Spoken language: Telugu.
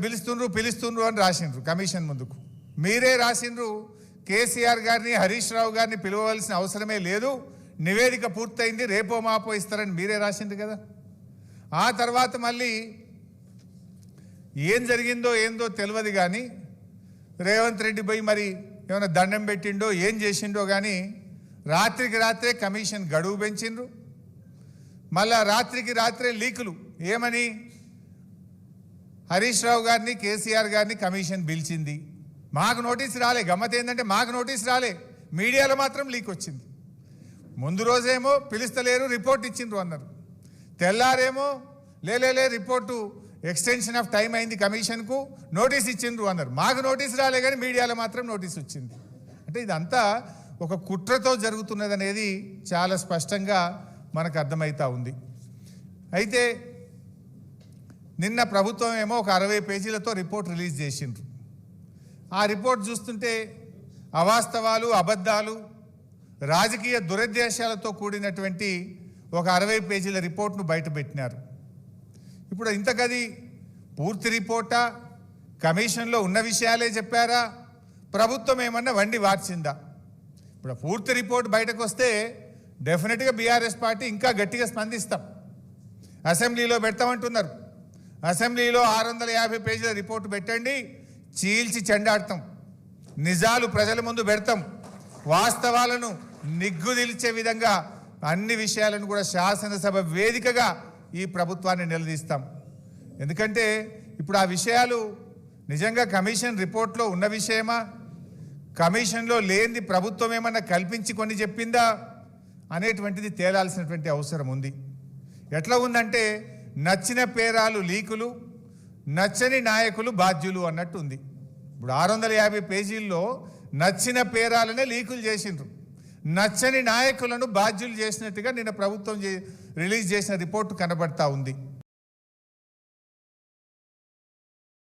పిలుస్తుండ్రు అని రాసిండ్రు కమిషన్ ముందుకు. మీరే రాసిండ్రు కేసీఆర్ గారిని హరీష్ రావు గారిని పిలవవలసిన అవసరమే లేదు, నివేదిక పూర్తయింది, రేపో మాపో ఇస్తారని మీరే రాసిండ్రు కదా. ఆ తర్వాత మళ్ళీ ఏం జరిగిందో ఏందో తెలియదు కానీ రేవంత్ రెడ్డి పోయి మరి ఏమైనా దండం పెట్టిండో ఏం చేసిండో కానీ రాత్రికి రాత్రే కమిషన్ గడువు పెంచిండ్రు. మళ్ళా రాత్రికి రాత్రే లీకులు. ఏమని? హరీష్ రావు గారిని కేసీఆర్ గారిని కమిషన్ పిలిచింది, మాకు నోటీస్ రాలే. గమ్మత్ ఏంటంటే మాకు నోటీస్ రాలే, మీడియాలో మాత్రం లీక్ వచ్చింది. ముందు రోజేమో పిలుస్తలేరు, రిపోర్ట్ ఇచ్చిండ్రు అన్నారు. తెల్లారేమో లే రిపోర్టు ఎక్స్టెన్షన్ ఆఫ్ టైం అయింది కమిషన్కు, నోటీస్ ఇచ్చిండ్రు అన్నారు. మాకు నోటీస్ రాలే కానీ మీడియాలో మాత్రం నోటీస్ వచ్చింది. అంటే ఇదంతా ఒక కుట్రతో జరుగుతున్నది అనేది చాలా స్పష్టంగా మనకు అర్థమవుతా ఉంది. అయితే నిన్న ప్రభుత్వం ఏమో ఒక 60 పేజీలతో రిపోర్ట్ రిలీజ్ చేసిండ్రు. ఆ రిపోర్ట్ చూస్తుంటే అవాస్తవాలు, అబద్ధాలు, రాజకీయ దురుద్దేశాలతో కూడినటువంటి ఒక 60 పేజీల రిపోర్ట్ను బయటపెట్టినారు. ఇప్పుడు ఇంతకది పూర్తి రిపోర్టా, కమిషన్లో ఉన్న విషయాలే చెప్పారా, ప్రభుత్వం ఏమన్నా వండి వార్చిందా? ఇప్పుడు పూర్తి రిపోర్ట్ బయటకు వస్తే డెఫినెట్గా బీఆర్ఎస్ పార్టీ ఇంకా గట్టిగా స్పందిస్తాం. అసెంబ్లీలో పెడతామంటున్నారు. అసెంబ్లీలో 650 పేజీల రిపోర్టు పెట్టండి, చీల్చి చెండాడతాం, నిజాలు ప్రజల ముందు పెడతాం, వాస్తవాలను నిగ్గుదిల్చే విధంగా అన్ని విషయాలను కూడా శాసనసభ వేదికగా ఈ ప్రభుత్వాన్ని నిలదీస్తాం. ఎందుకంటే ఇప్పుడు ఆ విషయాలు నిజంగా కమిషన్ రిపోర్ట్లో ఉన్న విషయమా, కమిషన్లో లేనిది ప్రభుత్వం ఏమన్నా కల్పించి కొన్ని చెప్పిందా అనేటువంటిది తేలాల్సినటువంటి అవసరం ఉంది. ఎట్లా ఉందంటే నచ్చిన పేరాలు లీకులు, నచ్చని నాయకులు బాధ్యులు అన్నట్టు ఉంది. ఇప్పుడు 650 పేజీల్లో నచ్చిన పేరాలనే లీకులు చేసిండ్రు, నచ్చని నాయకులను బాధ్యులు చేసినట్టుగా నిన్న ప్రభుత్వం రిలీజ్ చేసిన రిపోర్టు కనబడతా ఉంది.